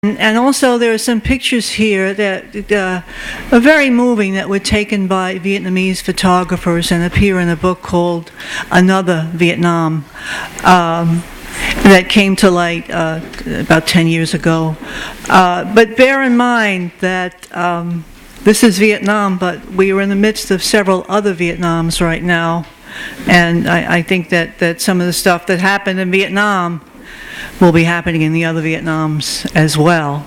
And also there are some pictures here that are very moving that were taken by Vietnamese photographers and appear in a book called Another Vietnam that came to light about 10 years ago. But bear in mind that this is Vietnam, but we are in the midst of several other Vietnams right now. And I think that some of the stuff that happened in Vietnam will be happening in the other Vietnams as well.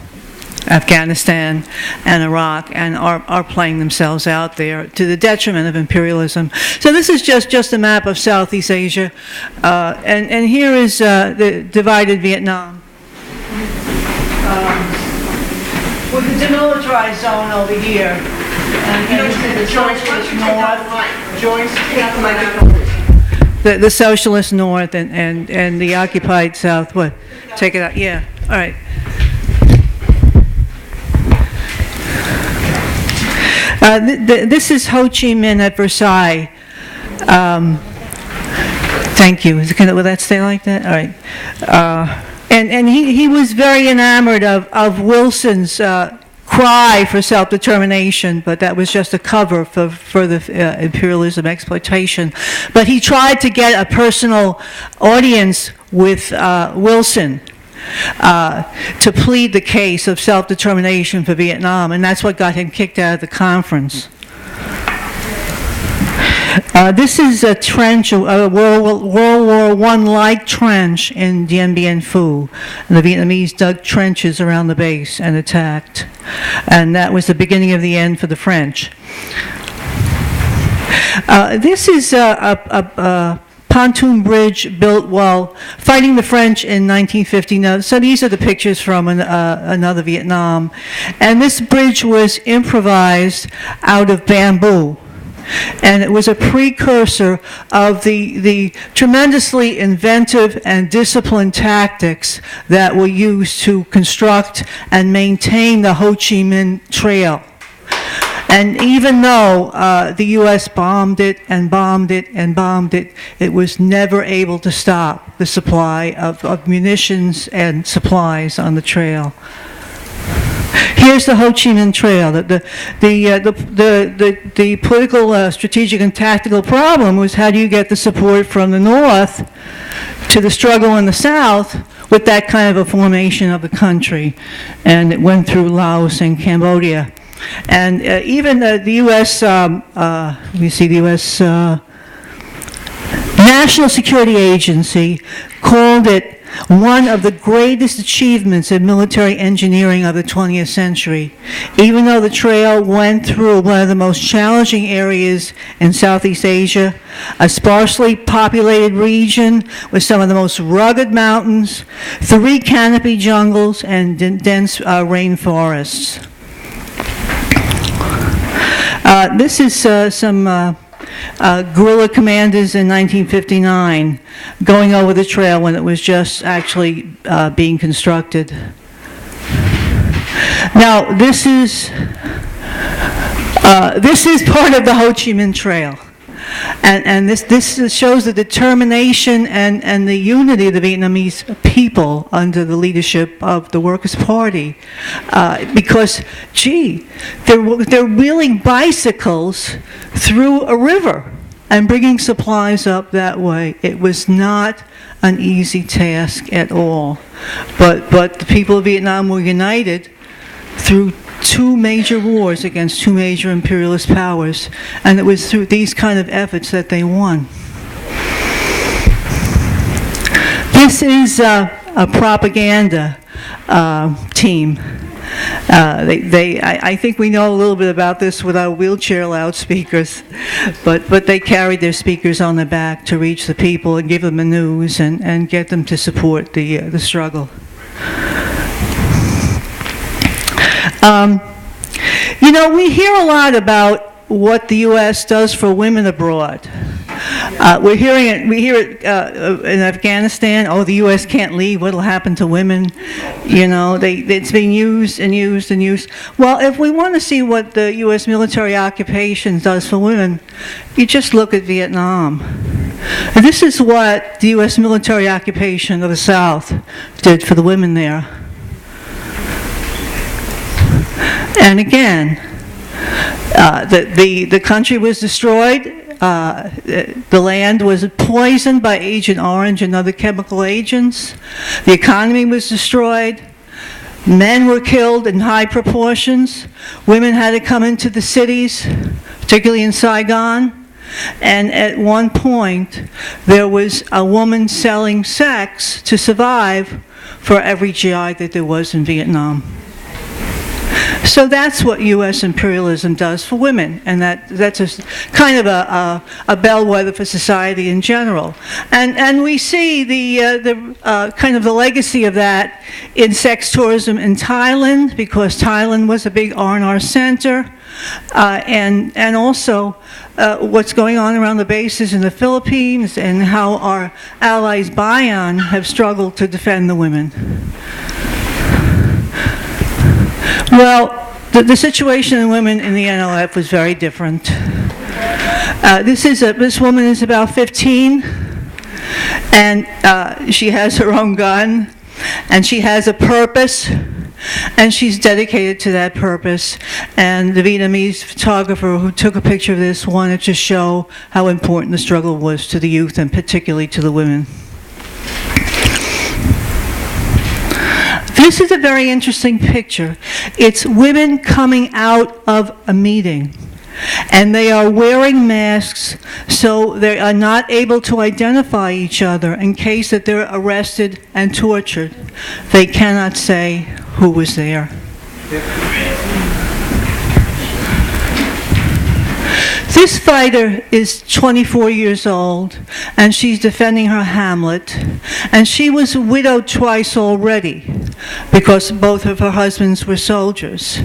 Afghanistan and Iraq, and are playing themselves out there to the detriment of imperialism. So this is just a map of Southeast Asia, and here is the divided Vietnam with the demilitarized zone over here. And the socialist north. Joyce, take the microphone. The socialist north and the occupied south. What? Take it out. Yeah. All right. This is Ho Chi Minh at Versailles. Thank you. Will that stay like that? All right. And he was very enamored of Wilson's cry for self-determination, but that was just a cover for further imperialism exploitation. But he tried to get a personal audience with Wilson to plead the case of self-determination for Vietnam, and that's what got him kicked out of the conference. This is a trench, a World War I-like trench in Dien Bien Phu. And the Vietnamese dug trenches around the base and attacked. And that was the beginning of the end for the French. This is a pontoon bridge built while fighting the French in 1950. So these are the pictures from Another Vietnam. And this bridge was improvised out of bamboo. And it was a precursor of the tremendously inventive and disciplined tactics that were used to construct and maintain the Ho Chi Minh Trail. And even though the U.S. bombed it and bombed it and bombed it, it was never able to stop the supply of munitions and supplies on the trail. Here's the Ho Chi Minh Trail. The political, strategic, and tactical problem was how do you get the support from the north to the struggle in the south with that kind of a formation of the country. And it went through Laos and Cambodia. And even the U.S., you see the U.S. National Security Agency called it one of the greatest achievements in military engineering of the 20th century, even though the trail went through one of the most challenging areas in Southeast Asia, a sparsely populated region with some of the most rugged mountains, 3 canopy jungles, and dense rainforests. This is some guerrilla commanders in 1959 going over the trail when it was just actually being constructed. Now this is part of the Ho Chi Minh Trail, and this shows the determination and the unity of the Vietnamese people under the leadership of the Workers' Party, because they're wheeling bicycles through a river and bringing supplies up that way. It was not an easy task at all, but the people of Vietnam were united through 2 major wars against 2 major imperialist powers, and it was through these kind of efforts that they won. This is a propaganda team. I think we know a little bit about this with our wheelchair loudspeakers, but they carried their speakers on their back to reach the people and give them the news and get them to support the struggle. We hear a lot about what the U.S. does for women abroad. We hear it in Afghanistan. Oh, the U.S. can't leave. What'll happen to women? It's being used and used and used. Well, if we want to see what the U.S. military occupation does for women, you just look at Vietnam. And this is what the U.S. military occupation of the South did for the women there. And again, the country was destroyed. The land was poisoned by Agent Orange and other chemical agents. The economy was destroyed. Men were killed in high proportions. Women had to come into the cities, particularly in Saigon. And at one point, there was a woman selling sex to survive for every GI that there was in Vietnam. So that's what U.S. imperialism does for women, and that's a kind of a bellwether for society in general. And we see the kind of the legacy of that in sex tourism in Thailand, because Thailand was a big R&R center, and also what's going on around the bases in the Philippines, and how our allies Bayan have struggled to defend the women. Well, the situation in women in the NLF was very different. This woman is about 15, and she has her own gun, and she has a purpose, and she's dedicated to that purpose. And the Vietnamese photographer who took a picture of this wanted to show how important the struggle was to the youth, and particularly to the women. This is a very interesting picture. It's women coming out of a meeting, and they are wearing masks so they are not able to identify each other in case that they're arrested and tortured. They cannot say who was there. This fighter is 24 years old, and she's defending her hamlet, and she was widowed twice already because both of her husbands were soldiers.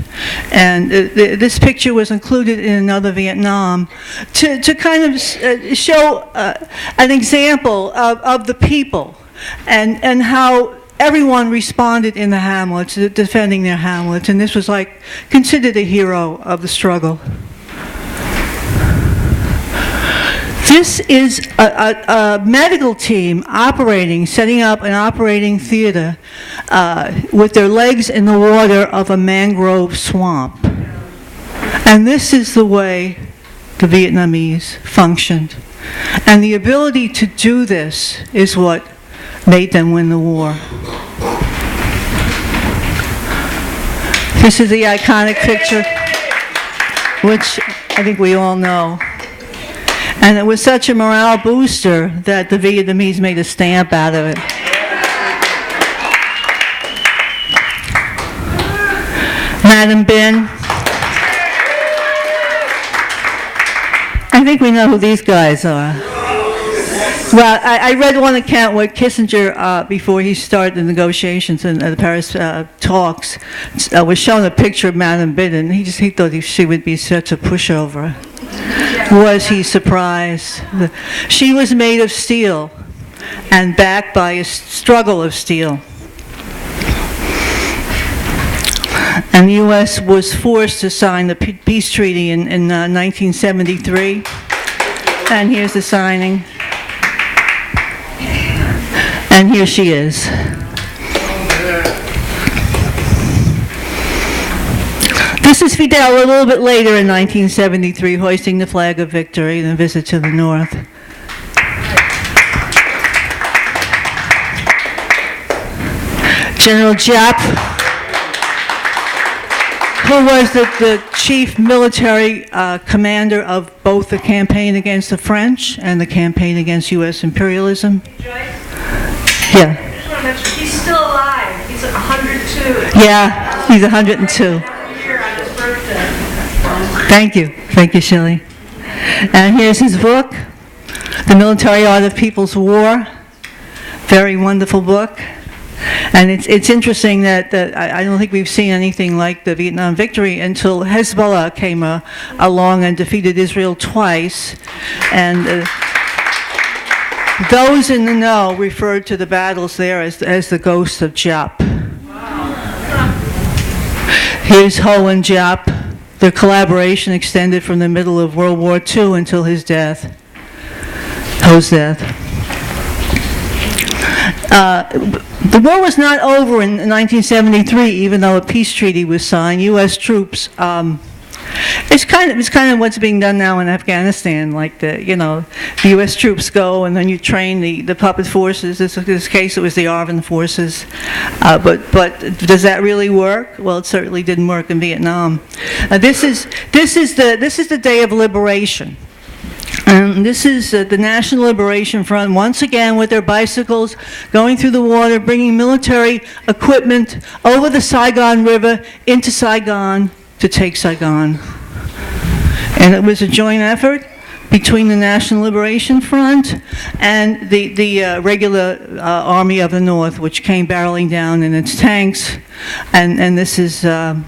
And this picture was included in Another Vietnam to kind of show an example of the people and how everyone responded in the hamlets, defending their hamlets, and this was like considered a hero of the struggle. This is a medical team setting up an operating theater with their legs in the water of a mangrove swamp. And this is the way the Vietnamese functioned. And the ability to do this is what made them win the war. This is the iconic picture, which I think we all know. And it was such a morale booster that the Vietnamese made a stamp out of it. Madam Bin. I think we know who these guys are. Well, I read one account where Kissinger, before he started the negotiations and the Paris talks, was shown a picture of Madam Bin, and he thought she would be such a pushover. Was he surprised? She was made of steel and backed by a struggle of steel. And the U.S. was forced to sign the peace treaty in 1973. And here's the signing. And here she is. This is Fidel a little bit later in 1973, hoisting the flag of victory in a visit to the North. General Giap, who was the chief military commander of both the campaign against the French and the campaign against U.S. imperialism. Joyce? Yeah. I just want to mention, he's still alive. He's 102. Yeah, he's 102. Thank you. Thank you, Shelley. And here's his book, The Military Art of People's War. Very wonderful book. And it's interesting that I don't think we've seen anything like the Vietnam victory until Hezbollah came along and defeated Israel twice. And those in the know referred to the battles there as the ghosts of Giap. Here's Ho and Giap. Their collaboration extended from the middle of World War II until his death, Ho's death. The war was not over in 1973, even though a peace treaty was signed. U.S. troops. It's kind of what's being done now in Afghanistan. Like the U.S. troops go and then you train the puppet forces. In this case, it was the ARVN forces. But does that really work? Well, it certainly didn't work in Vietnam. This is the day of liberation. And this is the National Liberation Front, once again with their bicycles, going through the water, bringing military equipment over the Saigon River into Saigon to take Saigon. And it was a joint effort between the National Liberation Front and the regular Army of the North, which came barreling down in its tanks. And this is the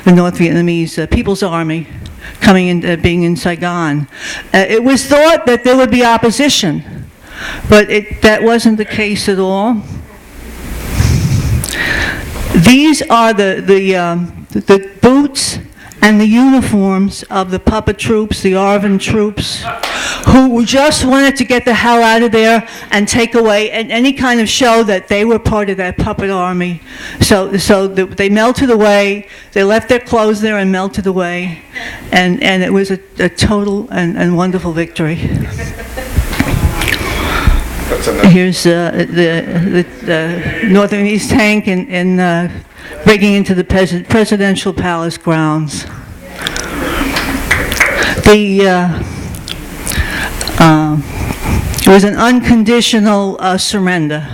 North Vietnamese People's Army coming in, being in Saigon. It was thought that there would be opposition, but that wasn't the case at all. These are the boots and the uniforms of the puppet troops, the ARVN troops, who just wanted to get the hell out of there and take away any kind of show that they were part of that puppet army. So they melted away. They left their clothes there and melted away, and it was a total and wonderful victory. Here's the North Vietnamese tank in breaking into the presidential palace grounds. It was an unconditional surrender.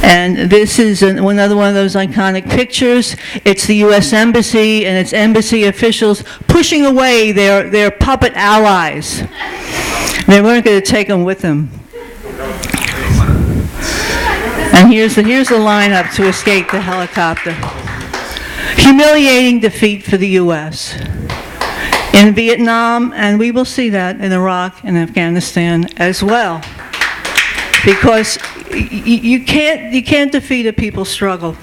And this is another one of those iconic pictures. It's the U.S. Embassy and its embassy officials pushing away their puppet allies. They weren't going to take them with them. And here's the lineup to escape the helicopter. Humiliating defeat for the U.S. in Vietnam, and we will see that in Iraq and Afghanistan as well. Because you can't defeat a people's struggle.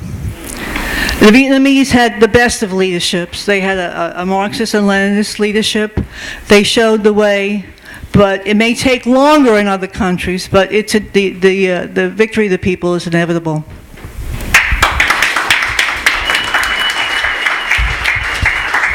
The Vietnamese had the best of leaderships. They had a Marxist and Leninist leadership. They showed the way. But it may take longer in other countries, but the victory of the people is inevitable.